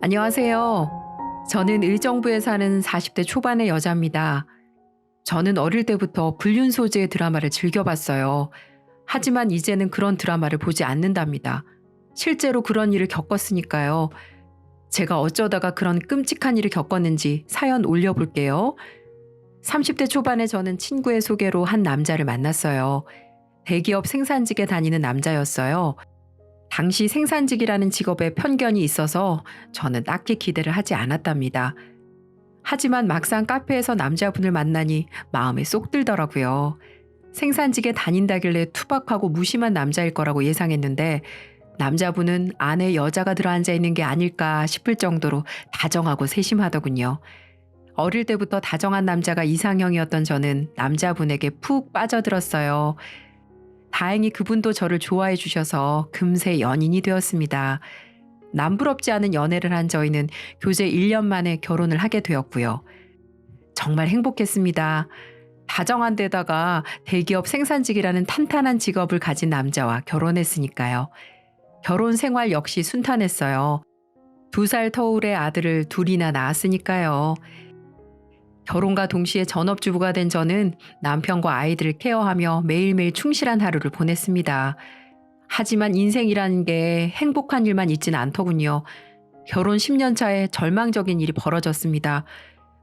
안녕하세요. 저는 의정부에 사는 40대 초반의 여자입니다. 저는 어릴 때부터 불륜 소재의 드라마를 즐겨봤어요. 하지만 이제는 그런 드라마를 보지 않는답니다. 실제로 그런 일을 겪었으니까요. 제가 어쩌다가 그런 끔찍한 일을 겪었는지 사연 올려볼게요. 30대 초반에 저는 친구의 소개로 한 남자를 만났어요. 대기업 생산직에 다니는 남자였어요. 당시 생산직이라는 직업에 편견이 있어서 저는 딱히 기대를 하지 않았답니다. 하지만 막상 카페에서 남자분을 만나니 마음에 쏙 들더라고요. 생산직에 다닌다길래 투박하고 무심한 남자일 거라고 예상했는데 남자분은 안에 여자가 들어앉아 있는 게 아닐까 싶을 정도로 다정하고 세심하더군요. 어릴 때부터 다정한 남자가 이상형이었던 저는 남자분에게 푹 빠져들었어요. 다행히 그분도 저를 좋아해 주셔서 금세 연인이 되었습니다. 남부럽지 않은 연애를 한 저희는 교제 1년 만에 결혼을 하게 되었고요. 정말 행복했습니다. 다정한 데다가 대기업 생산직이라는 탄탄한 직업을 가진 남자와 결혼했으니까요. 결혼 생활 역시 순탄했어요. 2살 터울의 아들을 둘이나 낳았으니까요. 결혼과 동시에 전업주부가 된 저는 남편과 아이들을 케어하며 매일매일 충실한 하루를 보냈습니다. 하지만 인생이라는 게 행복한 일만 있지는 않더군요. 결혼 10년 차에 절망적인 일이 벌어졌습니다.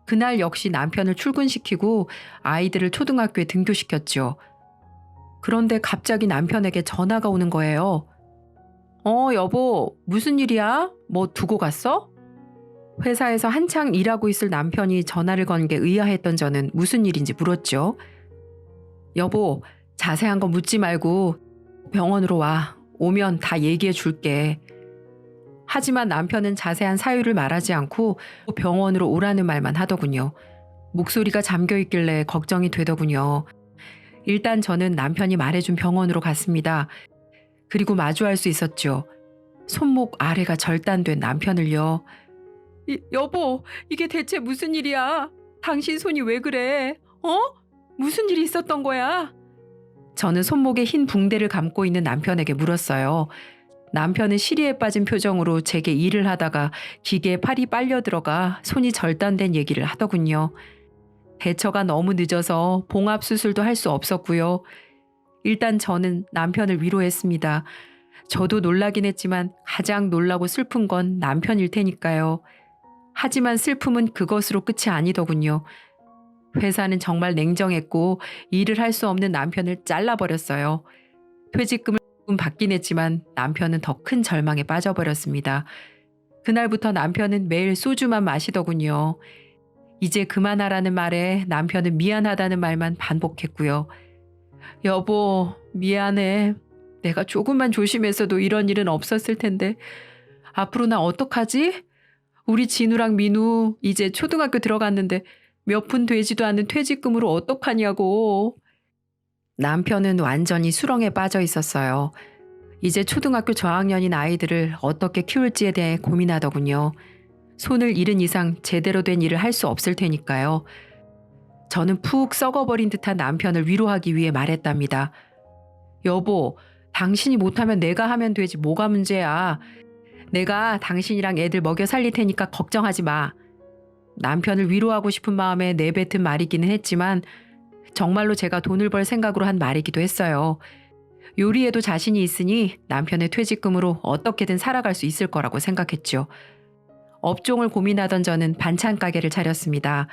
그날 역시 남편을 출근시키고 아이들을 초등학교에 등교시켰죠. 그런데 갑자기 남편에게 전화가 오는 거예요. 여보, 무슨 일이야? 뭐 두고 갔어? 회사에서 한창 일하고 있을 남편이 전화를 건 게 의아했던 저는 무슨 일인지 물었죠. 여보, 자세한 거 묻지 말고 병원으로 와. 오면 다 얘기해 줄게. 하지만 남편은 자세한 사유를 말하지 않고 병원으로 오라는 말만 하더군요. 목소리가 잠겨 있길래 걱정이 되더군요. 일단 저는 남편이 말해준 병원으로 갔습니다. 그리고 마주할 수 있었죠. 손목 아래가 절단된 남편을요. 여보, 이게 대체 무슨 일이야? 당신 손이 왜 그래? 무슨 일이 있었던 거야? 저는 손목에 흰 붕대를 감고 있는 남편에게 물었어요. 남편은 시리에 빠진 표정으로 제게 일을 하다가 기계에 팔이 빨려 들어가 손이 절단된 얘기를 하더군요. 대처가 너무 늦어서 봉합 수술도 할 수 없었고요. 일단 저는 남편을 위로했습니다. 저도 놀라긴 했지만 가장 놀라고 슬픈 건 남편일 테니까요. 하지만 슬픔은 그것으로 끝이 아니더군요. 회사는 정말 냉정했고 일을 할 수 없는 남편을 잘라버렸어요. 퇴직금을 받긴 했지만 남편은 더 큰 절망에 빠져버렸습니다. 그날부터 남편은 매일 소주만 마시더군요. 이제 그만하라는 말에 남편은 미안하다는 말만 반복했고요. 여보, 미안해. 내가 조금만 조심했어도 이런 일은 없었을 텐데. 앞으로 나 어떡하지? 우리 진우랑 민우 이제 초등학교 들어갔는데 몇 푼 되지도 않는 퇴직금으로 어떡하냐고. 남편은 완전히 수렁에 빠져 있었어요. 이제 초등학교 저학년인 아이들을 어떻게 키울지에 대해 고민하더군요. 손을 잃은 이상 제대로 된 일을 할 수 없을 테니까요. 저는 푹 썩어버린 듯한 남편을 위로하기 위해 말했답니다. 여보, 당신이 못하면 내가 하면 되지 뭐가 문제야. 내가 당신이랑 애들 먹여 살릴 테니까 걱정하지 마. 남편을 위로하고 싶은 마음에 내뱉은 말이기는 했지만 정말로 제가 돈을 벌 생각으로 한 말이기도 했어요. 요리에도 자신이 있으니 남편의 퇴직금으로 어떻게든 살아갈 수 있을 거라고 생각했죠. 업종을 고민하던 저는 반찬 가게를 차렸습니다.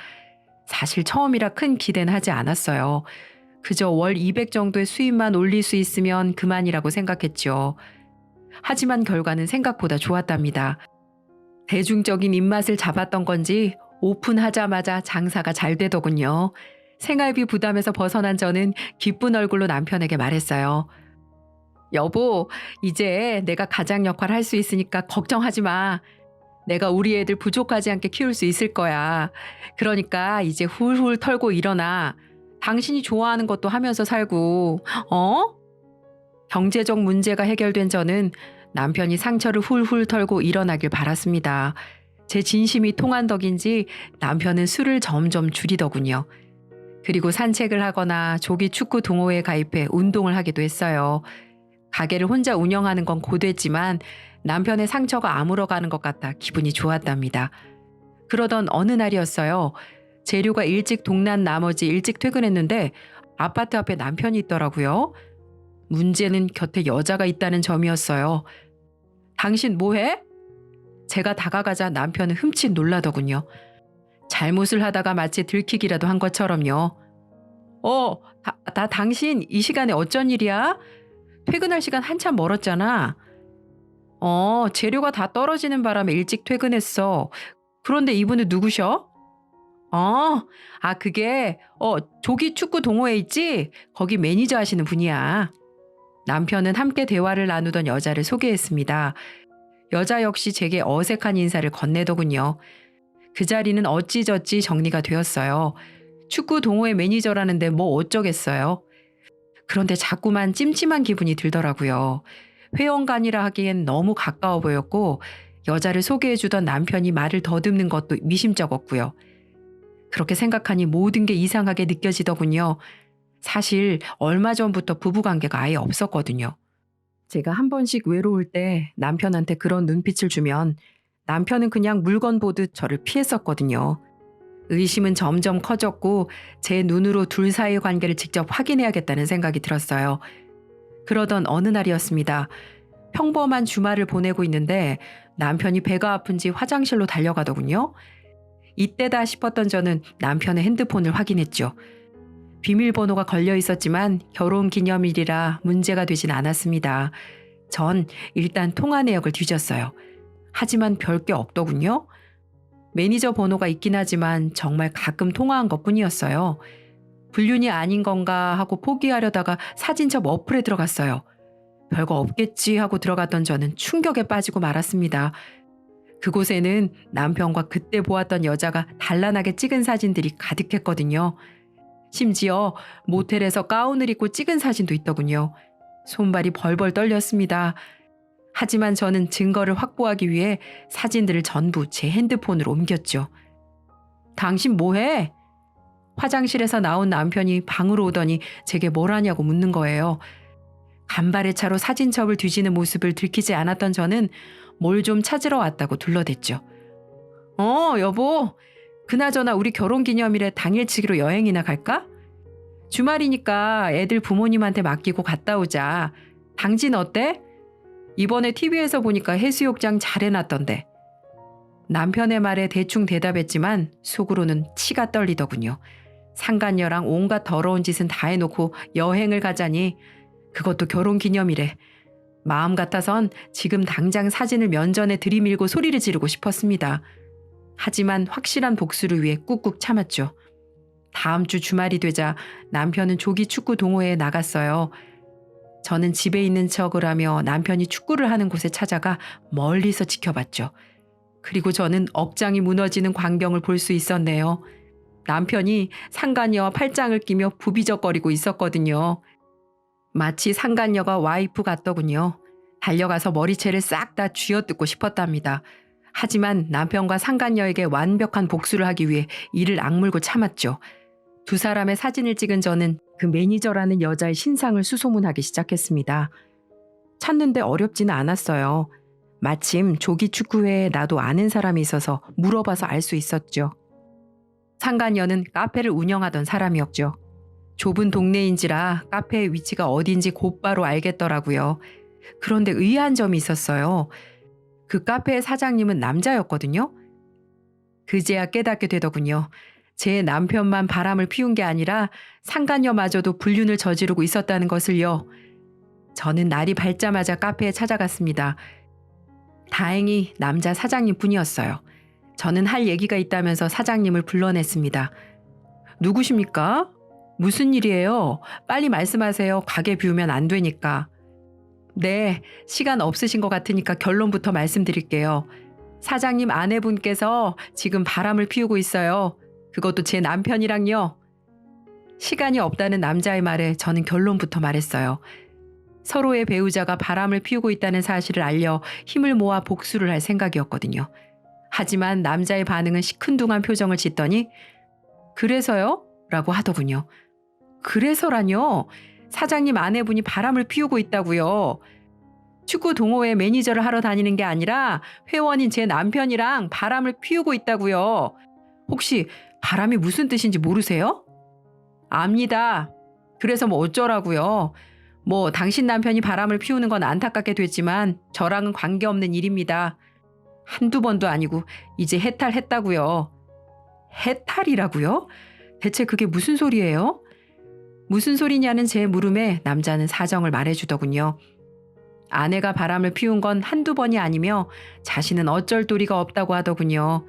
사실 처음이라 큰 기대는 하지 않았어요. 그저 월 200 정도의 수입만 올릴 수 있으면 그만이라고 생각했죠. 하지만 결과는 생각보다 좋았답니다. 대중적인 입맛을 잡았던 건지 오픈하자마자 장사가 잘 되더군요. 생활비 부담에서 벗어난 저는 기쁜 얼굴로 남편에게 말했어요. 여보, 이제 내가 가장 역할 할 수 있으니까 걱정하지 마. 내가 우리 애들 부족하지 않게 키울 수 있을 거야. 그러니까 이제 훌훌 털고 일어나. 당신이 좋아하는 것도 하면서 살고, 경제적 문제가 해결된 저는 남편이 상처를 훌훌 털고 일어나길 바랐습니다. 제 진심이 통한 덕인지 남편은 술을 점점 줄이더군요. 그리고 산책을 하거나 조기 축구 동호회에 가입해 운동을 하기도 했어요. 가게를 혼자 운영하는 건 고됐지만 남편의 상처가 아물어가는 것 같아 기분이 좋았답니다. 그러던 어느 날이었어요. 재료가 일찍 동난 나머지 일찍 퇴근했는데 아파트 앞에 남편이 있더라고요. 문제는 곁에 여자가 있다는 점이었어요. 당신 뭐해? 제가 다가가자 남편은 흠칫 놀라더군요. 잘못을 하다가 마치 들키기라도 한 것처럼요. 당신 이 시간에 어쩐 일이야? 퇴근할 시간 한참 멀었잖아. 재료가 다 떨어지는 바람에 일찍 퇴근했어. 그런데 이분은 누구셔? 그게, 조기 축구 동호회 있지? 거기 매니저 하시는 분이야. 남편은 함께 대화를 나누던 여자를 소개했습니다. 여자 역시 제게 어색한 인사를 건네더군요. 그 자리는 어찌저찌 정리가 되었어요. 축구 동호회 매니저라는데 뭐 어쩌겠어요. 그런데 자꾸만 찜찜한 기분이 들더라고요. 회원간이라 하기엔 너무 가까워 보였고 여자를 소개해주던 남편이 말을 더듬는 것도 미심쩍었고요. 그렇게 생각하니 모든 게 이상하게 느껴지더군요. 사실 얼마 전부터 부부관계가 아예 없었거든요. 제가 한 번씩 외로울 때 남편한테 그런 눈빛을 주면 남편은 그냥 물건 보듯 저를 피했었거든요. 의심은 점점 커졌고 제 눈으로 둘 사이의 관계를 직접 확인해야겠다는 생각이 들었어요. 그러던 어느 날이었습니다. 평범한 주말을 보내고 있는데 남편이 배가 아픈지 화장실로 달려가더군요. 이때다 싶었던 저는 남편의 핸드폰을 확인했죠. 비밀번호가 걸려 있었지만 결혼 기념일이라 문제가 되진 않았습니다. 전 일단 통화 내역을 뒤졌어요. 하지만 별게 없더군요. 매니저 번호가 있긴 하지만 정말 가끔 통화한 것뿐이었어요. 불륜이 아닌 건가 하고 포기하려다가 사진첩 어플에 들어갔어요. 별거 없겠지 하고 들어갔던 저는 충격에 빠지고 말았습니다. 그곳에는 남편과 그때 보았던 여자가 단란하게 찍은 사진들이 가득했거든요. 심지어 모텔에서 가운을 입고 찍은 사진도 있더군요. 손발이 벌벌 떨렸습니다. 하지만 저는 증거를 확보하기 위해 사진들을 전부 제 핸드폰으로 옮겼죠. 당신 뭐해? 화장실에서 나온 남편이 방으로 오더니 제게 뭘 하냐고 묻는 거예요. 간발의 차로 사진첩을 뒤지는 모습을 들키지 않았던 저는 뭘 좀 찾으러 왔다고 둘러댔죠. 여보. 그나저나 우리 결혼기념일에 당일치기로 여행이나 갈까? 주말이니까 애들 부모님한테 맡기고 갔다 오자. 당진 어때? 이번에 TV에서 보니까 해수욕장 잘 해놨던데. 남편의 말에 대충 대답했지만 속으로는 치가 떨리더군요. 상간녀랑 온갖 더러운 짓은 다 해놓고 여행을 가자니 그것도 결혼기념일에. 마음 같아선 지금 당장 사진을 면전에 들이밀고 소리를 지르고 싶었습니다. 하지만 확실한 복수를 위해 꾹꾹 참았죠. 다음 주 주말이 되자 남편은 조기 축구 동호회에 나갔어요. 저는 집에 있는 척을 하며 남편이 축구를 하는 곳에 찾아가 멀리서 지켜봤죠. 그리고 저는 억장이 무너지는 광경을 볼 수 있었네요. 남편이 상간녀와 팔짱을 끼며 부비적거리고 있었거든요. 마치 상간녀가 와이프 같더군요. 달려가서 머리채를 싹 다 쥐어뜯고 싶었답니다. 하지만 남편과 상간녀에게 완벽한 복수를 하기 위해 이를 악물고 참았죠. 두 사람의 사진을 찍은 저는 그 매니저라는 여자의 신상을 수소문하기 시작했습니다. 찾는데 어렵지는 않았어요. 마침 조기 축구회에 나도 아는 사람이 있어서 물어봐서 알 수 있었죠. 상간녀는 카페를 운영하던 사람이었죠. 좁은 동네인지라 카페의 위치가 어딘지 곧바로 알겠더라고요. 그런데 의아한 점이 있었어요. 그 카페의 사장님은 남자였거든요. 그제야 깨닫게 되더군요. 제 남편만 바람을 피운 게 아니라 상간녀마저도 불륜을 저지르고 있었다는 것을요. 저는 날이 밝자마자 카페에 찾아갔습니다. 다행히 남자 사장님 뿐이었어요. 저는 할 얘기가 있다면서 사장님을 불러냈습니다. 누구십니까? 무슨 일이에요? 빨리 말씀하세요. 가게 비우면 안 되니까. 네, 시간 없으신 것 같으니까 결론부터 말씀드릴게요. 사장님 아내분께서 지금 바람을 피우고 있어요. 그것도 제 남편이랑요. 시간이 없다는 남자의 말에 저는 결론부터 말했어요. 서로의 배우자가 바람을 피우고 있다는 사실을 알려 힘을 모아 복수를 할 생각이었거든요. 하지만 남자의 반응은 시큰둥한 표정을 짓더니 그래서요? 라고 하더군요. 그래서라뇨? 사장님 아내분이 바람을 피우고 있다고요. 축구 동호회 매니저를 하러 다니는 게 아니라 회원인 제 남편이랑 바람을 피우고 있다고요. 혹시 바람이 무슨 뜻인지 모르세요? 압니다. 그래서 뭐 어쩌라고요. 뭐 당신 남편이 바람을 피우는 건 안타깝게 됐지만 저랑은 관계없는 일입니다. 한두 번도 아니고 이제 해탈했다고요. 해탈이라고요? 대체 그게 무슨 소리예요? 무슨 소리냐는 제 물음에 남자는 사정을 말해주더군요. 아내가 바람을 피운 건 한두 번이 아니며 자신은 어쩔 도리가 없다고 하더군요.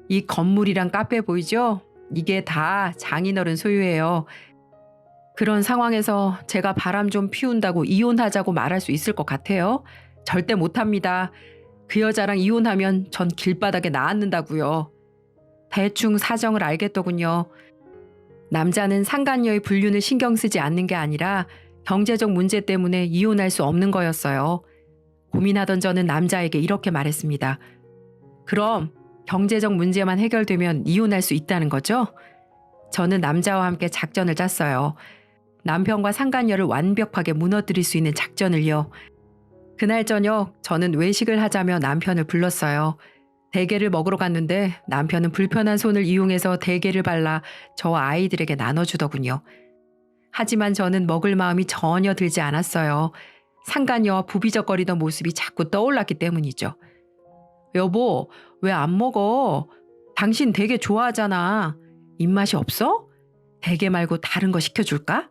이 건물이랑 카페 보이죠? 이게 다 장인어른 소유예요. 그런 상황에서 제가 바람 좀 피운다고 이혼하자고 말할 수 있을 것 같아요? 절대 못합니다. 그 여자랑 이혼하면 전 길바닥에 나앉는다고요. 대충 사정을 알겠더군요. 남자는 상간녀의 불륜을 신경 쓰지 않는 게 아니라 경제적 문제 때문에 이혼할 수 없는 거였어요. 고민하던 저는 남자에게 이렇게 말했습니다. 그럼 경제적 문제만 해결되면 이혼할 수 있다는 거죠? 저는 남자와 함께 작전을 짰어요. 남편과 상간녀를 완벽하게 무너뜨릴 수 있는 작전을요. 그날 저녁 저는 외식을 하자며 남편을 불렀어요. 대게를 먹으러 갔는데 남편은 불편한 손을 이용해서 대게를 발라 저와 아이들에게 나눠주더군요. 하지만 저는 먹을 마음이 전혀 들지 않았어요. 상간녀와 부비적거리던 모습이 자꾸 떠올랐기 때문이죠. 여보, 왜 안 먹어? 당신 되게 좋아하잖아. 입맛이 없어? 대게 말고 다른 거 시켜줄까?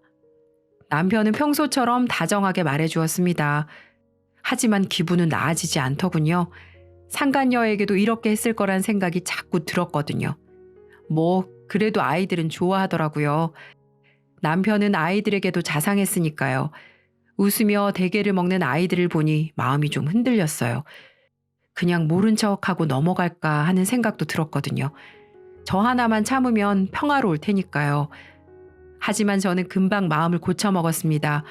남편은 평소처럼 다정하게 말해주었습니다. 하지만 기분은 나아지지 않더군요. 상간녀에게도 이렇게 했을 거란 생각이 자꾸 들었거든요. 뭐 그래도 아이들은 좋아하더라고요. 남편은 아이들에게도 자상했으니까요. 웃으며 대게를 먹는 아이들을 보니 마음이 좀 흔들렸어요. 그냥 모른 척하고 넘어갈까 하는 생각도 들었거든요. 저 하나만 참으면 평화로울 테니까요. 하지만 저는 금방 마음을 고쳐먹었습니다.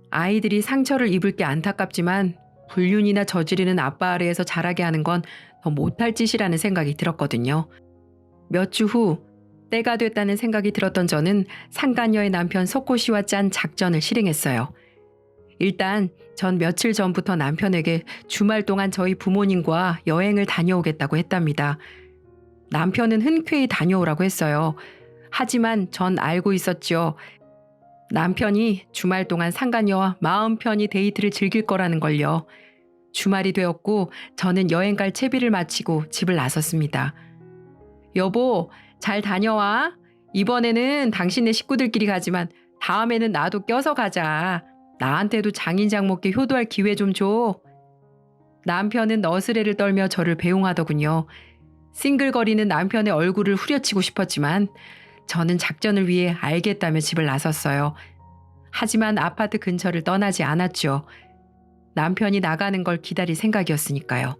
아이들이 상처를 입을 게 안타깝지만 불륜이나 저지르는 아빠 아래에서 자라게 하는 건 더 못할 짓이라는 생각이 들었거든요. 몇 주 후 때가 됐다는 생각이 들었던 저는 상간녀의 남편 석호 씨와 짠 작전을 실행했어요. 일단 전 며칠 전부터 남편에게 주말 동안 저희 부모님과 여행을 다녀오겠다고 했답니다. 남편은 흔쾌히 다녀오라고 했어요. 하지만 전 알고 있었죠. 남편이 주말 동안 상간녀와 마음 편히 데이트를 즐길 거라는 걸요. 주말이 되었고 저는 여행 갈 채비를 마치고 집을 나섰습니다. 여보, 잘 다녀와. 이번에는 당신네 식구들끼리 가지만 다음에는 나도 껴서 가자. 나한테도 장인장모께 효도할 기회 좀 줘. 남편은 너스레를 떨며 저를 배웅하더군요. 싱글거리는 남편의 얼굴을 후려치고 싶었지만 저는 작전을 위해 알겠다며 집을 나섰어요. 하지만 아파트 근처를 떠나지 않았죠. 남편이 나가는 걸 기다릴 생각이었으니까요.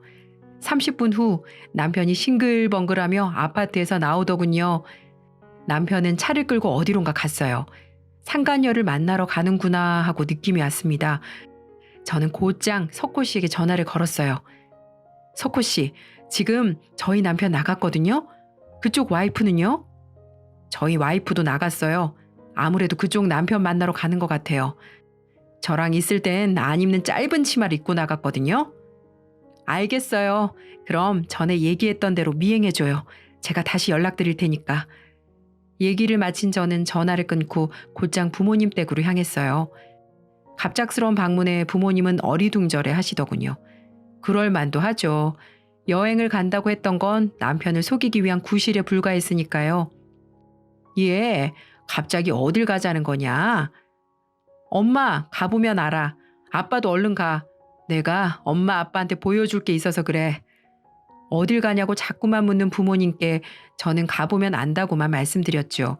30분 후 남편이 싱글벙글하며 아파트에서 나오더군요. 남편은 차를 끌고 어디론가 갔어요. 상간녀를 만나러 가는구나 하고 느낌이 왔습니다. 저는 곧장 석호 씨에게 전화를 걸었어요. 석호 씨, 지금 저희 남편 나갔거든요. 그쪽 와이프는요? 저희 와이프도 나갔어요. 아무래도 그쪽 남편 만나러 가는 것 같아요. 저랑 있을 땐 안 입는 짧은 치마를 입고 나갔거든요. 알겠어요. 그럼 전에 얘기했던 대로 미행해줘요. 제가 다시 연락드릴 테니까. 얘기를 마친 저는 전화를 끊고 곧장 부모님 댁으로 향했어요. 갑작스러운 방문에 부모님은 어리둥절해 하시더군요. 그럴 만도 하죠. 여행을 간다고 했던 건 남편을 속이기 위한 구실에 불과했으니까요. 예, 갑자기 어딜 가자는 거냐? 엄마, 가보면 알아. 아빠도 얼른 가. 내가 엄마 아빠한테 보여줄 게 있어서 그래. 어딜 가냐고 자꾸만 묻는 부모님께 저는 가보면 안다고만 말씀드렸죠.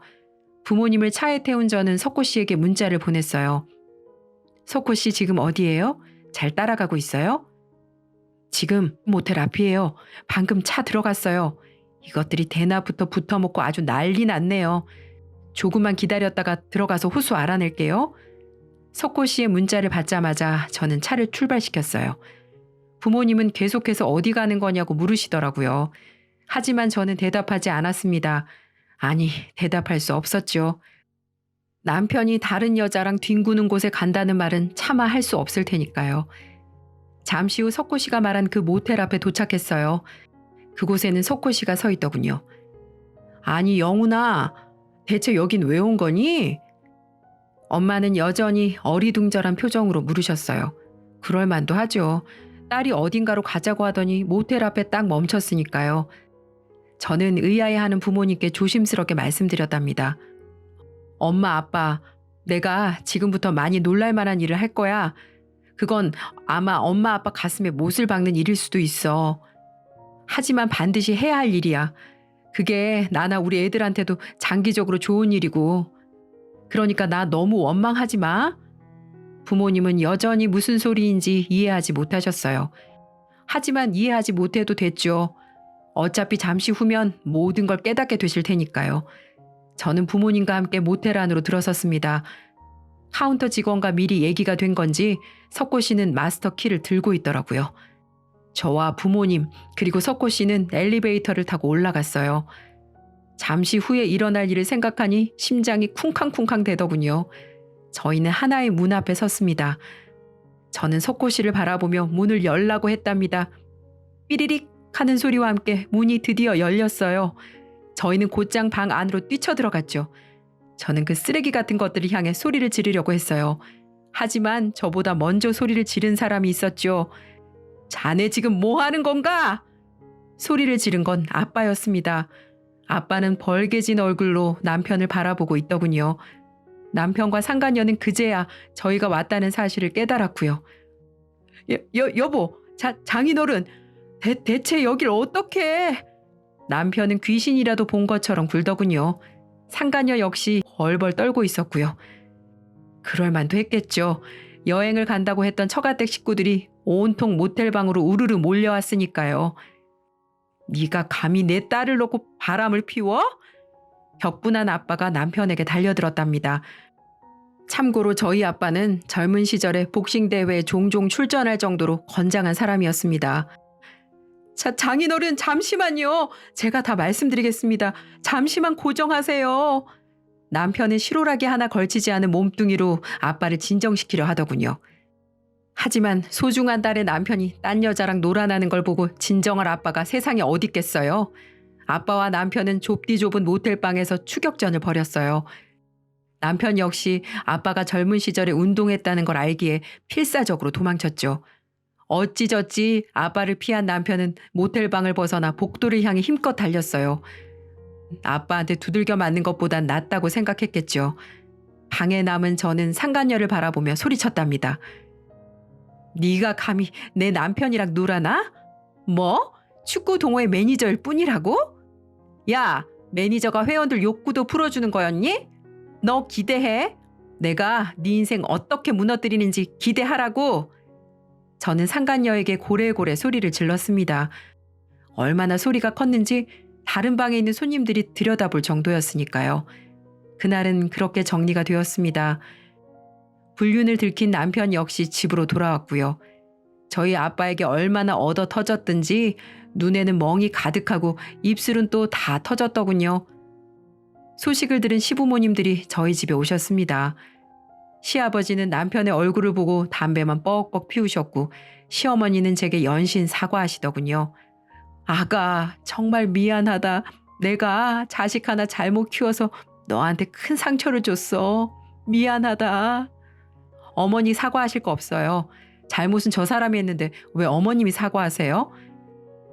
부모님을 차에 태운 저는 석호 씨에게 문자를 보냈어요. 석호 씨 지금 어디예요? 잘 따라가고 있어요? 지금 모텔 앞이에요. 방금 차 들어갔어요. 이것들이 대낮부터 붙어먹고 아주 난리 났네요. 조금만 기다렸다가 들어가서 호수 알아낼게요. 석호 씨의 문자를 받자마자 저는 차를 출발시켰어요. 부모님은 계속해서 어디 가는 거냐고 물으시더라고요. 하지만 저는 대답하지 않았습니다. 아니, 대답할 수 없었죠. 남편이 다른 여자랑 뒹구는 곳에 간다는 말은 차마 할 수 없을 테니까요. 잠시 후 석호 씨가 말한 그 모텔 앞에 도착했어요. 그곳에는 석호 씨가 서 있더군요. 아니 영훈아, 대체 여긴 왜 온 거니? 엄마는 여전히 어리둥절한 표정으로 물으셨어요. 그럴 만도 하죠. 딸이 어딘가로 가자고 하더니 모텔 앞에 딱 멈췄으니까요. 저는 의아해하는 부모님께 조심스럽게 말씀드렸답니다. 엄마, 아빠, 내가 지금부터 많이 놀랄 만한 일을 할 거야. 그건 아마 엄마, 아빠 가슴에 못을 박는 일일 수도 있어. 하지만 반드시 해야 할 일이야. 그게 나나 우리 애들한테도 장기적으로 좋은 일이고. 그러니까 나 너무 원망하지 마. 부모님은 여전히 무슨 소리인지 이해하지 못하셨어요. 하지만 이해하지 못해도 됐죠. 어차피 잠시 후면 모든 걸 깨닫게 되실 테니까요. 저는 부모님과 함께 모텔 안으로 들어섰습니다. 카운터 직원과 미리 얘기가 된 건지 석고 씨는 마스터 키를 들고 있더라고요. 저와 부모님 그리고 석고 씨는 엘리베이터를 타고 올라갔어요. 잠시 후에 일어날 일을 생각하니 심장이 쿵쾅쿵쾅 대더군요. 저희는 하나의 문 앞에 섰습니다. 저는 석고 씨를 바라보며 문을 열라고 했답니다. 삐리릭 하는 소리와 함께 문이 드디어 열렸어요. 저희는 곧장 방 안으로 뛰쳐들어갔죠. 저는 그 쓰레기 같은 것들을 향해 소리를 지르려고 했어요. 하지만 저보다 먼저 소리를 지른 사람이 있었죠. 자네 지금 뭐 하는 건가? 소리를 지른 건 아빠였습니다. 아빠는 벌개진 얼굴로 남편을 바라보고 있더군요. 남편과 상간녀는 그제야 저희가 왔다는 사실을 깨달았고요. 여보, 장인어른, 대체 여길 어떻게? 남편은 귀신이라도 본 것처럼 굴더군요. 상간녀 역시 벌벌 떨고 있었고요. 그럴 만도 했겠죠. 여행을 간다고 했던 처가댁 식구들이 온통 모텔방으로 우르르 몰려왔으니까요. 네가 감히 내 딸을 놓고 바람을 피워? 격분한 아빠가 남편에게 달려들었답니다. 참고로 저희 아빠는 젊은 시절에 복싱 대회에 종종 출전할 정도로 건장한 사람이었습니다. 장인어른 잠시만요. 제가 다 말씀드리겠습니다. 잠시만 고정하세요. 남편은 실오라기 하나 걸치지 않은 몸뚱이로 아빠를 진정시키려 하더군요. 하지만 소중한 딸의 남편이 딴 여자랑 놀아나는 걸 보고 진정할 아빠가 세상에 어딨겠어요. 아빠와 남편은 좁디 좁은 모텔방에서 추격전을 벌였어요. 남편 역시 아빠가 젊은 시절에 운동했다는 걸 알기에 필사적으로 도망쳤죠. 어찌저찌 아빠를 피한 남편은 모텔방을 벗어나 복도를 향해 힘껏 달렸어요. 아빠한테 두들겨 맞는 것보단 낫다고 생각했겠죠. 방에 남은 저는 상간녀를 바라보며 소리쳤답니다. 네가 감히 내 남편이랑 놀아나? 뭐? 축구 동호회 매니저일 뿐이라고? 야, 매니저가 회원들 욕구도 풀어주는 거였니? 너 기대해. 내가 네 인생 어떻게 무너뜨리는지 기대하라고. 저는 상간녀에게 고래고래 소리를 질렀습니다. 얼마나 소리가 컸는지 다른 방에 있는 손님들이 들여다볼 정도였으니까요. 그날은 그렇게 정리가 되었습니다. 불륜을 들킨 남편 역시 집으로 돌아왔고요. 저희 아빠에게 얼마나 얻어 터졌든지 눈에는 멍이 가득하고 입술은 또 다 터졌더군요. 소식을 들은 시부모님들이 저희 집에 오셨습니다. 시아버지는 남편의 얼굴을 보고 담배만 뻑뻑 피우셨고 시어머니는 제게 연신 사과하시더군요. 아가, 정말 미안하다. 내가 자식 하나 잘못 키워서 너한테 큰 상처를 줬어. 미안하다. 어머니 사과하실 거 없어요. 잘못은 저 사람이 했는데 왜 어머님이 사과하세요?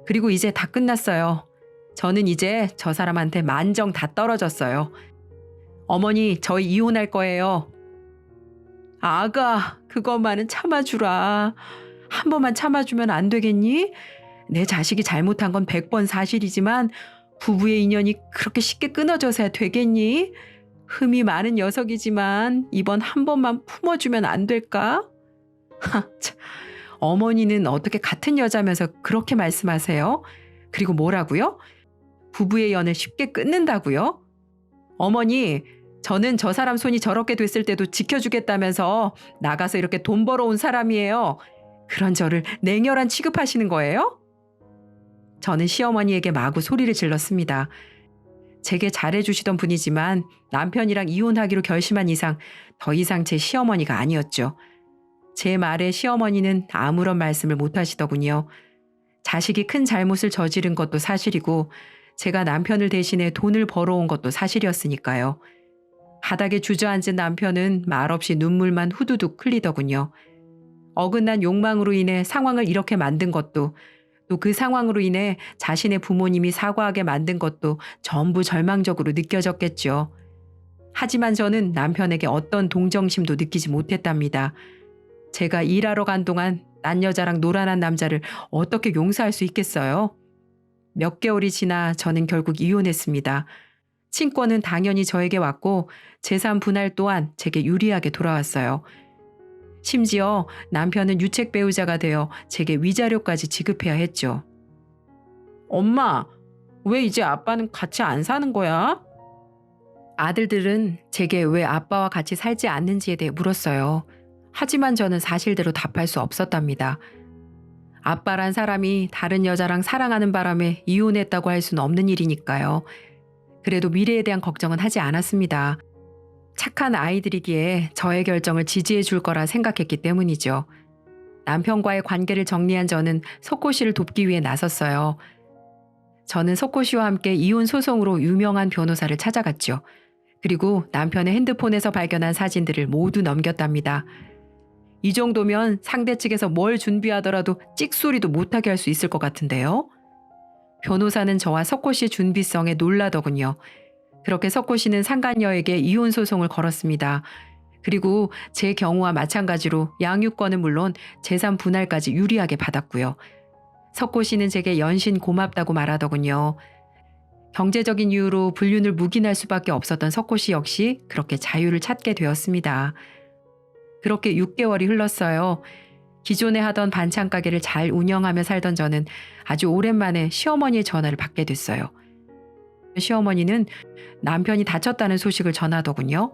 그리고 이제 다 끝났어요. 저는 이제 저 사람한테 만정 다 떨어졌어요. 어머니, 저희 이혼할 거예요. 아가, 그것만은 참아주라. 한 번만 참아주면 안 되겠니? 내 자식이 잘못한 건 100번 사실이지만 부부의 인연이 그렇게 쉽게 끊어져서야 되겠니? 흠이 많은 녀석이지만 이번 한 번만 품어주면 안 될까? 어머니는 어떻게 같은 여자면서 그렇게 말씀하세요? 그리고 뭐라고요? 부부의 연을 쉽게 끊는다고요? 어머니, 저는 저 사람 손이 저렇게 됐을 때도 지켜주겠다면서 나가서 이렇게 돈 벌어온 사람이에요. 그런 저를 냉혈한 취급하시는 거예요? 저는 시어머니에게 마구 소리를 질렀습니다. 제게 잘해주시던 분이지만 남편이랑 이혼하기로 결심한 이상 더 이상 제 시어머니가 아니었죠. 제 말에 시어머니는 아무런 말씀을 못 하시더군요. 자식이 큰 잘못을 저지른 것도 사실이고 제가 남편을 대신해 돈을 벌어온 것도 사실이었으니까요. 바닥에 주저앉은 남편은 말없이 눈물만 후두둑 흘리더군요. 어긋난 욕망으로 인해 상황을 이렇게 만든 것도, 또 그 상황으로 인해 자신의 부모님이 사과하게 만든 것도 전부 절망적으로 느껴졌겠죠. 하지만 저는 남편에게 어떤 동정심도 느끼지 못했답니다. 제가 일하러 간 동안 딴 여자랑 놀아난 남자를 어떻게 용서할 수 있겠어요? 몇 개월이 지나 저는 결국 이혼했습니다. 친권은 당연히 저에게 왔고 재산 분할 또한 제게 유리하게 돌아왔어요. 심지어 남편은 유책 배우자가 되어 제게 위자료까지 지급해야 했죠. 엄마, 왜 이제 아빠는 같이 안 사는 거야? 아들들은 제게 왜 아빠와 같이 살지 않는지에 대해 물었어요. 하지만 저는 사실대로 답할 수 없었답니다. 아빠란 사람이 다른 여자랑 사랑하는 바람에 이혼했다고 할 수는 없는 일이니까요. 그래도 미래에 대한 걱정은 하지 않았습니다. 착한 아이들이기에 저의 결정을 지지해 줄 거라 생각했기 때문이죠. 남편과의 관계를 정리한 저는 석호 씨를 돕기 위해 나섰어요. 저는 석호 씨와 함께 이혼 소송으로 유명한 변호사를 찾아갔죠. 그리고 남편의 핸드폰에서 발견한 사진들을 모두 넘겼답니다. 이 정도면 상대 측에서 뭘 준비하더라도 찍소리도 못하게 할 수 있을 것 같은데요. 변호사는 저와 석호 씨의 준비성에 놀라더군요. 그렇게 석호 씨는 상간녀에게 이혼 소송을 걸었습니다. 그리고 제 경우와 마찬가지로 양육권은 물론 재산 분할까지 유리하게 받았고요. 석호 씨는 제게 연신 고맙다고 말하더군요. 경제적인 이유로 불륜을 묵인할 수밖에 없었던 석호 씨 역시 그렇게 자유를 찾게 되었습니다. 그렇게 6개월이 흘렀어요. 기존에 하던 반찬 가게를 잘 운영하며 살던 저는 아주 오랜만에 시어머니의 전화를 받게 됐어요. 시어머니는 남편이 다쳤다는 소식을 전하더군요.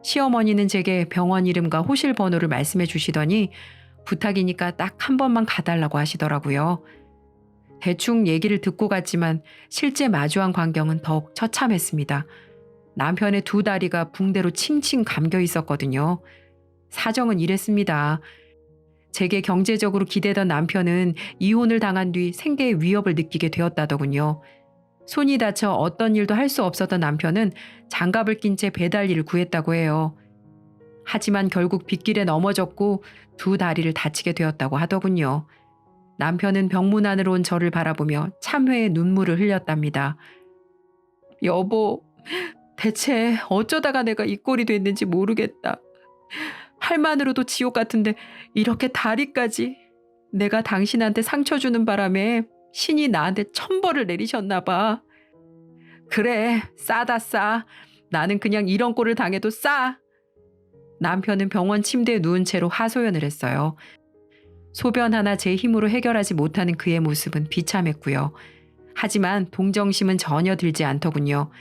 시어머니는 제게 병원 이름과 호실 번호를 말씀해 주시더니 부탁이니까 딱 한 번만 가달라고 하시더라고요. 대충 얘기를 듣고 갔지만 실제 마주한 광경은 더욱 처참했습니다. 남편의 두 다리가 붕대로 칭칭 감겨 있었거든요. 사정은 이랬습니다. 제게 경제적으로 기대던 남편은 이혼을 당한 뒤 생계의 위협을 느끼게 되었다더군요. 손이 다쳐 어떤 일도 할 수 없었던 남편은 장갑을 낀 채 배달 일을 구했다고 해요. 하지만 결국 빗길에 넘어졌고 두 다리를 다치게 되었다고 하더군요. 남편은 병문 안으로 온 저를 바라보며 참회의 눈물을 흘렸답니다. 여보, 대체 어쩌다가 내가 이 꼴이 됐는지 모르겠다. 할만으로도 지옥 같은데 이렇게 다리까지. 내가 당신한테 상처 주는 바람에 신이 나한테 천벌을 내리셨나 봐. 그래, 싸다 싸. 나는 그냥 이런 꼴을 당해도 싸. 남편은 병원 침대에 누운 채로 하소연을 했어요. 소변 하나 제 힘으로 해결하지 못하는 그의 모습은 비참했고요. 하지만 동정심은 전혀 들지 않더군요.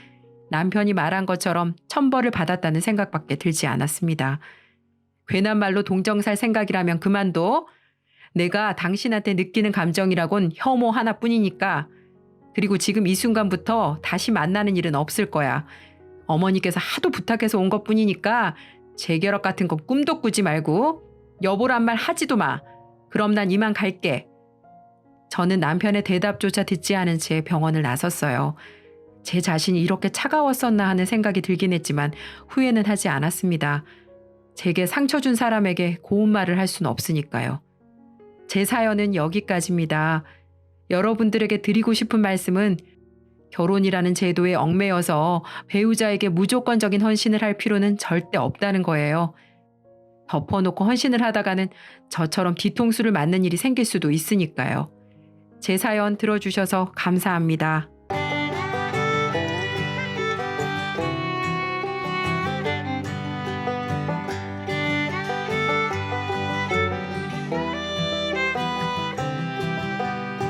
남편이 말한 것처럼 천벌을 받았다는 생각밖에 들지 않았습니다. 괜한 말로 동정 살 생각이라면 그만둬. 내가 당신한테 느끼는 감정이라곤 혐오 하나뿐이니까. 그리고 지금 이 순간부터 다시 만나는 일은 없을 거야. 어머니께서 하도 부탁해서 온 것뿐이니까 재결합 같은 건 꿈도 꾸지 말고 여보란 말 하지도 마. 그럼 난 이만 갈게. 저는 남편의 대답조차 듣지 않은 채 병원을 나섰어요. 제 자신이 이렇게 차가웠었나 하는 생각이 들긴 했지만 후회는 하지 않았습니다. 제게 상처 준 사람에게 고운 말을 할 수는 없으니까요. 제 사연은 여기까지입니다. 여러분들에게 드리고 싶은 말씀은 결혼이라는 제도에 얽매여서 배우자에게 무조건적인 헌신을 할 필요는 절대 없다는 거예요. 덮어놓고 헌신을 하다가는 저처럼 뒤통수를 맞는 일이 생길 수도 있으니까요. 제 사연 들어주셔서 감사합니다.